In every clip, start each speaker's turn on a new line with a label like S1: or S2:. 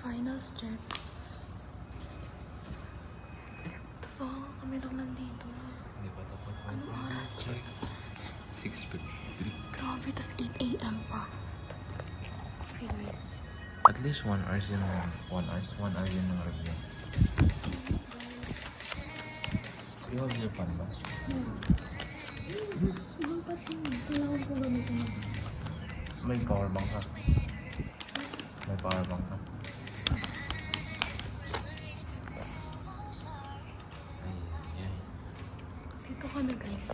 S1: Finals check. Diba? Kami lang nandito.
S2: Hindi pa tapos.
S1: Anong oras?
S2: 6:53.
S1: Grabe, tas 8 a.m. pa. Okay guys.
S2: At least 1 hour yun. 1 hour yun ng review. You have your pan ba?
S1: Ibang pati. Kailangan ko gamitin mo.
S2: May power bank ka. May power bank ka. Ay.
S1: Dito kami guys.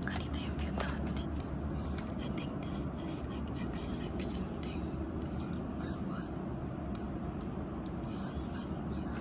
S1: Ganito yung view natin. I think this is like XLX something. Or what? Yeah, but yeah.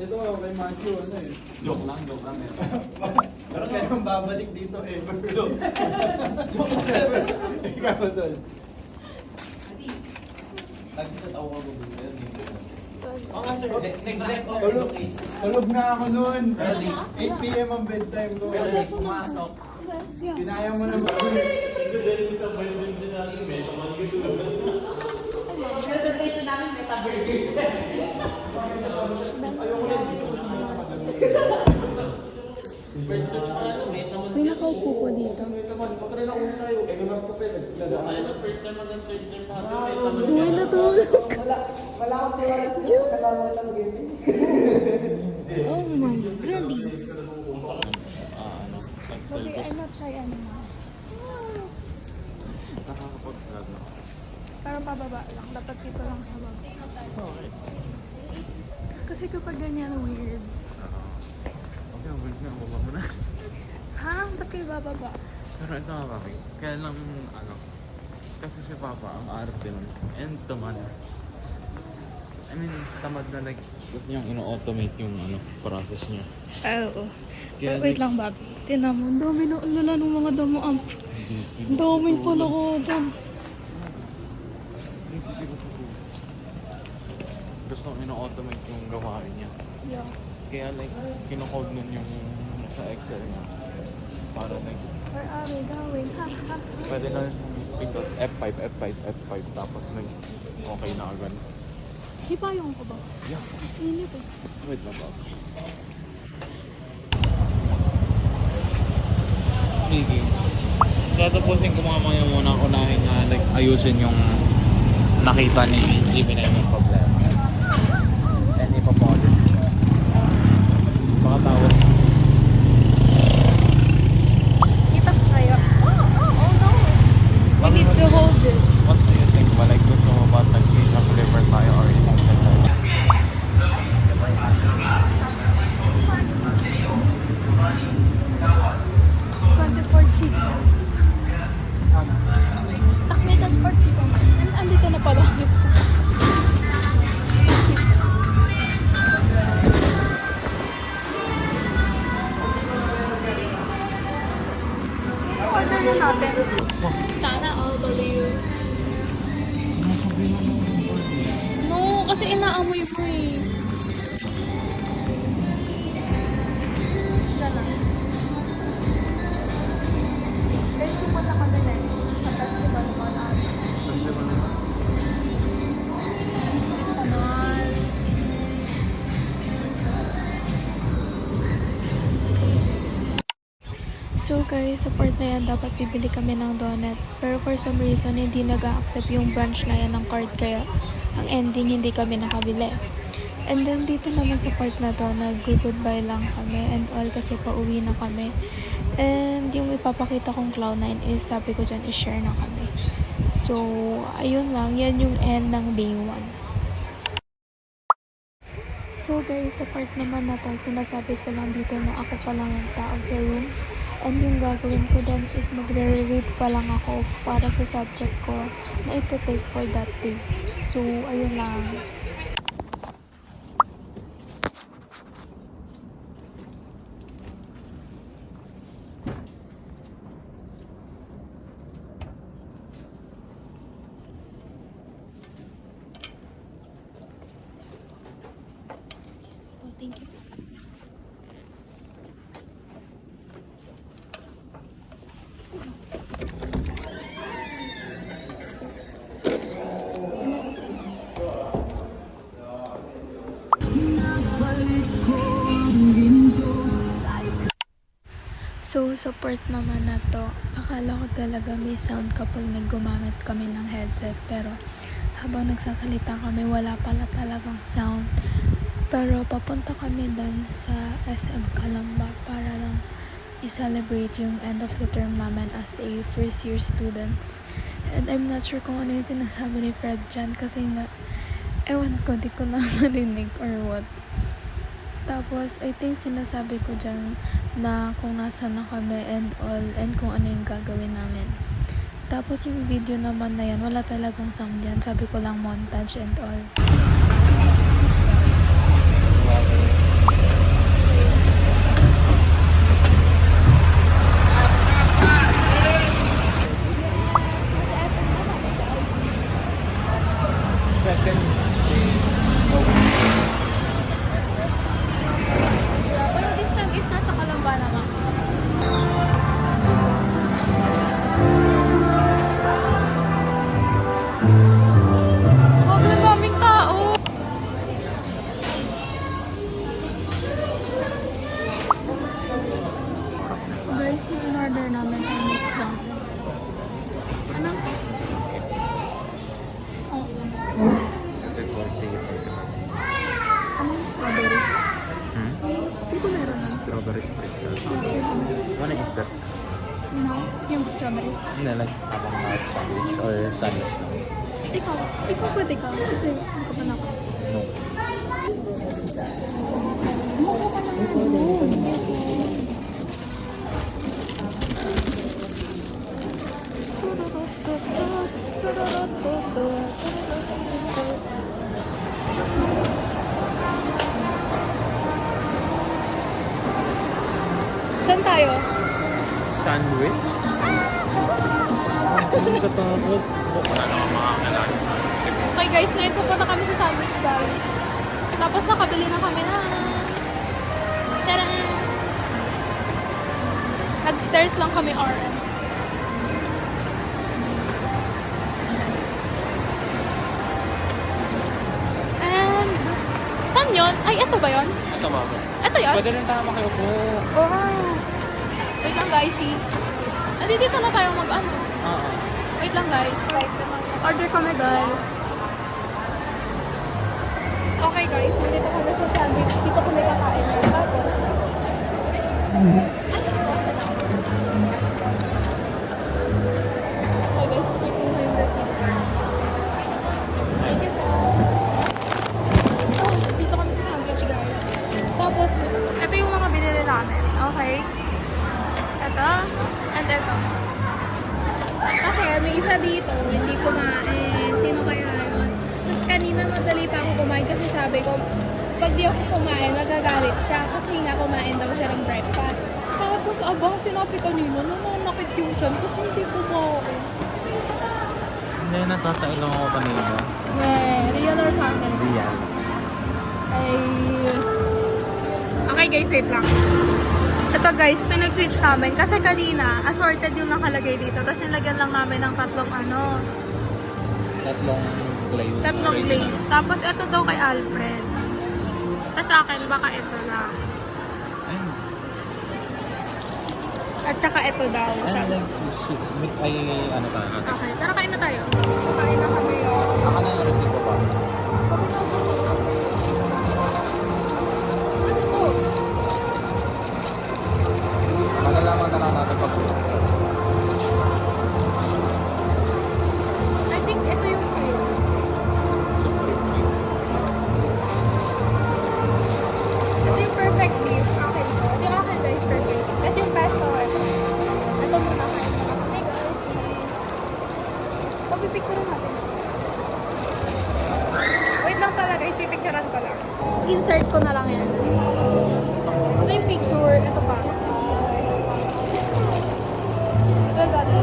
S3: Ito kay Matthew, ano eh. Joke lang eh. Pero kaya nang babalik dito eh. Joke lang. Ikaw doon. Lagi sa tawa ko dito. Tulog na ako noon. 8 p.m. ang bedtime ko. Pumasok. Kinaya mo na ba?
S4: Presentation namin Meta Burgers.
S1: May nakaupo po dito. Buhay na tulog.
S3: Wala akong tiwala sa kailangan lang gaming.
S1: Oh my, really?
S2: Excel
S1: Okay, I'm not shy anymore.
S2: Nakakapag-vlog na.
S1: Pero pababa lang. Dapat dito lang sa baba. Kasi kapag ganyan, weird.
S2: Okay, weird na. Baba mo na.
S1: Ha? Ba't kayo bababa?
S2: Pero ito nga kami. Kaya lang, kasi si Papa, ang arte nun. And tamad. I mean, tamad na like, gusto niyang ino-automate yung process niya.
S1: Oo.
S2: Kaya
S1: Wait lang, Bobby. Tinan mo, ang dami na ulala ng mga damo. Ang daming pala ko dyan.
S2: Gusto niyang ino-automate yung gawain niya.
S1: Yeah.
S2: Kaya like, kinocode nun yung sa Excel niya. Para like,
S1: Where are we going? Ha, ha.
S2: pwede na pindot F5, F5, F5, tapos like, okay na agad.
S1: Hipayong ko ba?
S2: Yeah.
S1: Init eh.
S2: Wait lang ba? Sige. Tatapusin ko mamaya muna unahin na like, ayusin yung nakita ni Jimmy na yung problema. And ipaposit siya. Baka tawag.
S1: Kita kaya. Oh no. We need to hold this.
S2: What do you think ba? Like, gusto mo ba nag-change ang liver tayo or isang tayo?
S1: Takmitan part dito. Andito na pala. Diyos ko. Order na natin. Sana all believe. No, kasi inaamoy mo eh. Guys, pumunta kami next sa festival mo na Istanbul. So guys, sa part na yan, dapat bibili kami ng donut. Pero for some reason, hindi nag-accept yung branch na yan ng card. Kaya ang ending, hindi kami nakabili. And then dito naman sa part na to, nag-goodbye lang kami and all kasi pauwi na kami. And yung ipapakita kong Cloud9 is sabi ko dyan, i-share na kami. So, ayun lang. Yan yung end ng day 1. So guys, sa part naman na to, sinasabi ko lang dito na ako pa lang ang tao sa room. And yung gagawin ko din is magre-read pa lang ako para sa subject ko na ito-take for that day. So, ayun lang. Excuse me po, thank you. So, sa part naman na to, akala ko talaga may sound kapag naggumamit kami ng headset. Pero, habang nagsasalita kami, wala pala talagang sound. Pero, papunta kami dan sa SM Calamba para lang i-celebrate yung end of the term namin as a first year students. And I'm not sure kung ano yung sinasabi ni Fred dyan kasi nga, ewan ko, di ko na marinig or what. Tapos, I think sinasabi ko dyan na kung nasa na kami and all, and kung ano yung gagawin namin. Tapos, yung video naman na yan, wala talagang sound yan. Sabi ko lang montage and all. Pero this time is nasa Calamba naman. Sobrang daming tao. Guys, yung in-order namin ay mix lang. Ano? Oh.
S2: Kasi 40.
S1: Ano yung strawberry? Hindi ko meron na.
S2: Strawberry sprinkles. Wanna eat that?
S1: No, yung strawberry.
S2: Hindi, like, habang sandwich or sandwich lang.
S1: Ikaw pwede ka kasi hindi ka pa na ako.
S2: No.
S1: Umuha ka naman. Saan tayo?
S2: Sandwich? Hindi ka takot. Wala naman makakilala.
S1: Okay guys, ngayon pupunta kami sa Sandwich Valley. Tapos nakabili na kami na. Tara! Nag-stairs lang kami RM. And, saan yun? Ay, ito ba yun?
S2: Ito ba?
S1: Ito yun?
S2: Pwede rin tayo makiupo.
S1: Oh! Wait lang guys, see? Dito na tayo mag-ano.
S2: Oo.
S1: Wait lang guys. Order kami guys. Okay guys, nandito kami sa sandwich. Dito kami kakain. Tapos, okay guys, check mo yung receipt. Thank you po. Oh, dito kami sa sandwich guys. Tapos, ito yung mga binili namin. Okay? Ito. And ito. Kasi may isa dito, hindi kumain. Sino kaya yun? Tapos kanina madali pa ako kumain kasi sabi ko, pag di ako kumain, nagagalit siya. Kasi nga kumain daw siya ng breakfast. Tapos abang sinabi kanina, nananakit yung tiyan kasi hindi kumain.
S2: Hindi, natatailang ako kanina.
S1: Real or family?
S2: Real.
S1: Ay... Okay guys, wait lang. Ito guys, pinag-switch namin kasi kanina, assorted yung nakalagay dito. Tapos nilagyan lang namin ng tatlong
S2: Tatlong glaze.
S1: glaze. Tapos ito daw kay Alfred. Tapos sa akin, baka ito lang.
S2: Ay,
S1: At saka ito daw.
S2: I like soup. Ay, ano tayo natin?
S1: Okay, tara kain na tayo. Kain na kami.
S2: Ako na yung receipt ko pa. Malalaman na lang natin pag
S1: I think ito yung sa'yo.
S2: Supreme.
S1: pipicturean natin. Wait lang pala guys, pipicturean ko lang. Insert ko na lang yan. Ito yung picture, ito pa. Ito dati.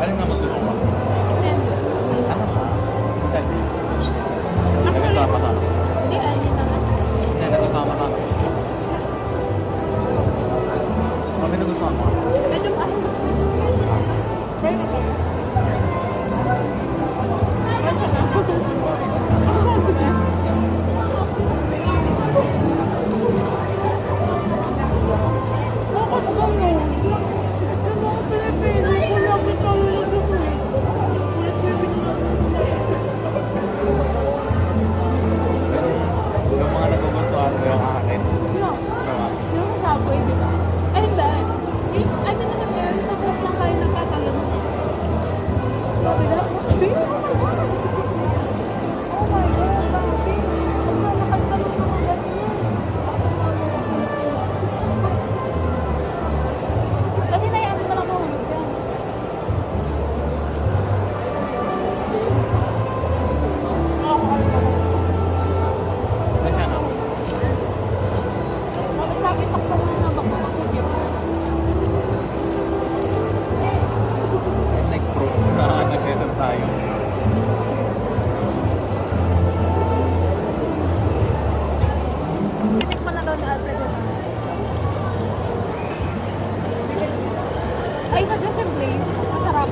S2: Alin nga mas gusto mo? Ano ba? Nagkasama ka.
S1: Hindi, ayun naman.
S2: Hindi, nagkasama ka. Kami nagkasama.
S1: Medyo pa. Very good.
S2: Yung mga nagugustuhan mo yung akin. Tama.
S1: Yung sa subway, di ba? Ay, hindi. I mean, ano yun? Sa sauce lang kayo nagtatalon. Sabi na, babe, oh my God! Oh my God, babe! Maglalakad ka ng mga ganyan. Kasi nayaan mo na lang mahulog yan.
S2: Ay, siya na.
S1: Bakit sabi takbo mo na baka makikip?
S2: Like proof na nag-lesson tayo.
S1: Titikman na daw ni Alfred yun. Ay, suggest yung Blaze. Masarap.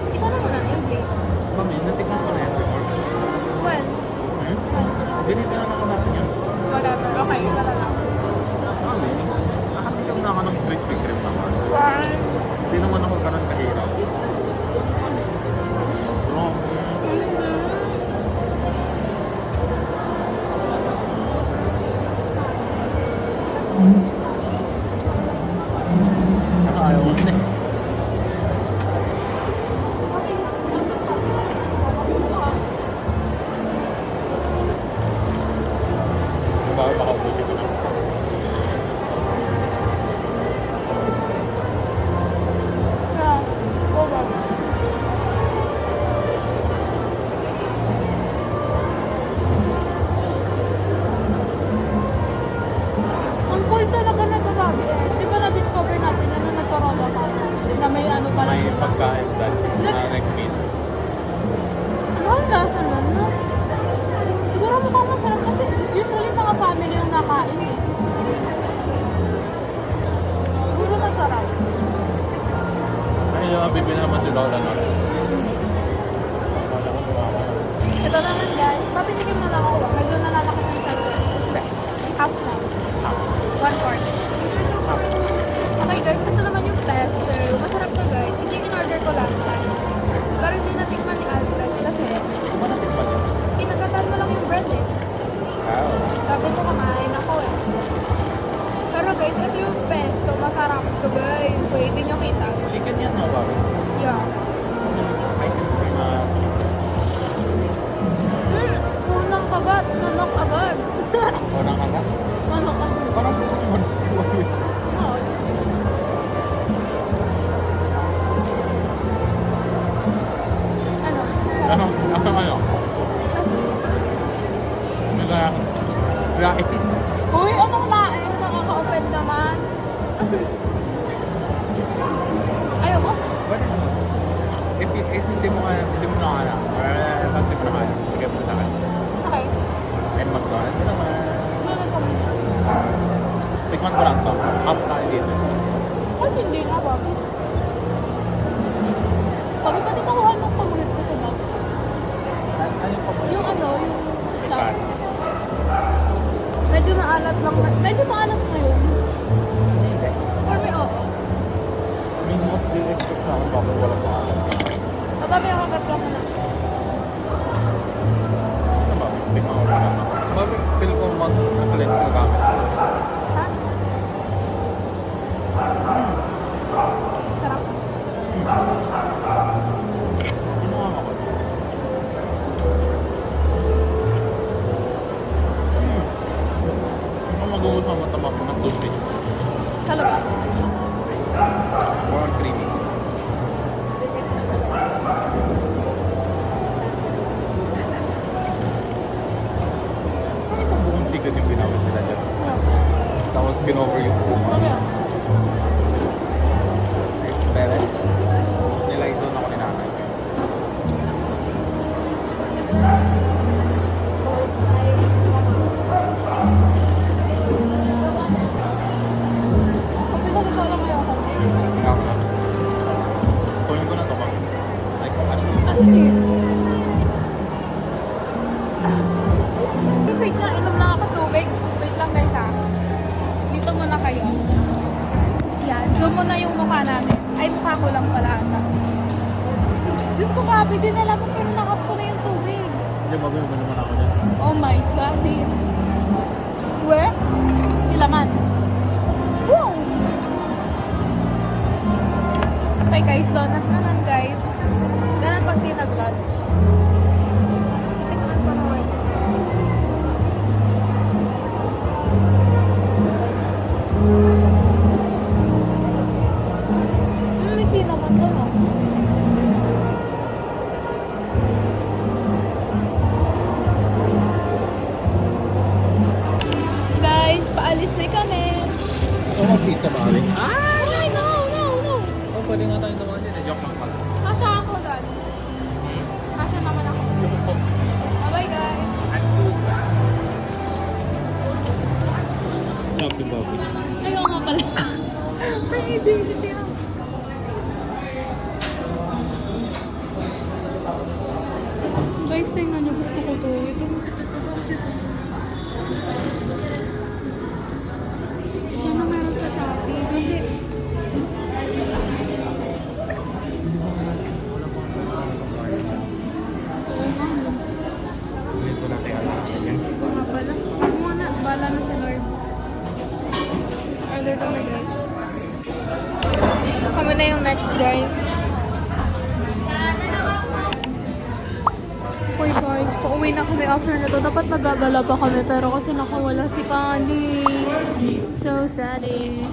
S1: Ikaw na muna, yung Blaze.
S2: Kami, natikman ko na yan before.
S1: Well,
S2: Binibila na ako natin yan.
S1: whatever. Okay, ito na lang.
S2: Kami, nakatikam na ako ng crispy cream naman.
S1: Fine.
S2: Hindi naman ako ganun kahirap. Wrong. Saka ayaw ko na eh. Baka ubusin ko na.
S1: Yeah. Oh, wow. Ang cool talaga na ito, Bobby. Di ba na-discover natin na nung nagkaroon pa na may ano pala
S2: May
S1: sila?
S2: pagkain dati na like meat.
S1: Ano ang lasa nun, no? Siguro mukhang masarap kasi usually mga family yung nakain eh. Siguro masarap.
S2: Ano yung bibili naman si Lola na?
S1: Ito naman guys, papitikim na lang ako. Medyo nalalaki ng center. Half na. 1/4. Okay guys, ito naman yung pesto. Masarap to guys. Hindi yung in-order ko last time. Pero hindi natikman ni Alfred kasi
S2: Ano natikman niya?
S1: kinagatan mo lang yung bread eh.
S2: Wow.
S1: Sabi ko kamain ako eh. Pero guys, ito yung pesto. Masarap to guys. Pwede nyo kita.
S2: Chicken yan no, Bobby?
S1: Yeah.
S2: I can see na
S1: Unang kagat. Nanok agad.
S2: unang kagat.
S1: Nanok agad.
S2: Parang
S1: Oo. Ano?
S2: ano? Nagaya. Right.
S1: Uy, anong lain? Nakaka-offend naman. Ayaw mo?
S2: Pwede naman. If hindi mo kaya, hindi mo na kaya. Or if hindi mo na kaya, bigyan mo sa akin.
S1: Okay.
S2: And McDonald's din naman.
S1: Meron ka mo.
S2: Tikman ko lang to. Half tayo dito.
S1: Ay, hindi na, Bobby. Bobby, pati makuha nung pamulit ko sa bag.
S2: Ano pa ba?
S1: Yung ano, yung...
S2: Ikan.
S1: Medyo maalat lang. Medyo maalat ngayon.
S2: Hindi.
S1: Or may oo.
S2: May not din expect sa akin bakit wala pa ako.
S1: Bobby, ang kagat ka muna.
S2: Ano ba? Tikman ko lang ako. Bakit feel ko mag-cleanse na gamit?
S1: Ha? Sarap.
S2: Ano nga ako? Ano magugot ang matama ko ng tubig?
S1: Talaga.
S2: More on creamy. Ano itong buong secret yung ginawin nila dyan? Tapos kinover yung buong.
S1: Bobby,
S2: Pero, nilagay doon ako ni nanay.
S1: Bobby, talaga lang kaya ako.
S2: Nga ko na. Kunin ko na to, ma'am. Ay, kung asyo.
S1: Sige. Guys, wait nga. Inom lang ako tubig. Wait lang guys ha. Dito muna kayo. Yan. Zoom mo na yung mukha namin. Ay, mukha ko lang pala ata. Diyos ko, Papi. Di na alam mo pero nakap ko na yung tubig.
S2: Hindi, magawin mo naman ako dyan.
S1: Oh my God. Where? Ilaman. Wow! Okay guys, donut naman guys. Ganun pag di nag-lunch. Titikman ko naman. May cinnamon doon oh. Guys, paalis na kami.
S2: Ito mag-pizza ba rin?
S1: Ay, no.
S2: Oh, pwede nga tayo naman dyan. Joke lang pala.
S1: Kasha ako doon. Kasha naman ako. Bye guys.
S2: Sabi Bobby.
S1: Ayaw nga pala. May idility ako. Guys, tingnan nyo. Gusto ko to. Ito. Sana meron sa Shopee. Kasi, spicy lang. Oo nga.
S2: Hindi ko natin alam.
S1: Nga pala. Huwag muna. Bala na sa Lord. Order kami guys. Kami na yung next guys. Uy guys, pauwi na kami after na to. Dapat nagagala pa kami pero kasi nakawala si Pani. So sad eh.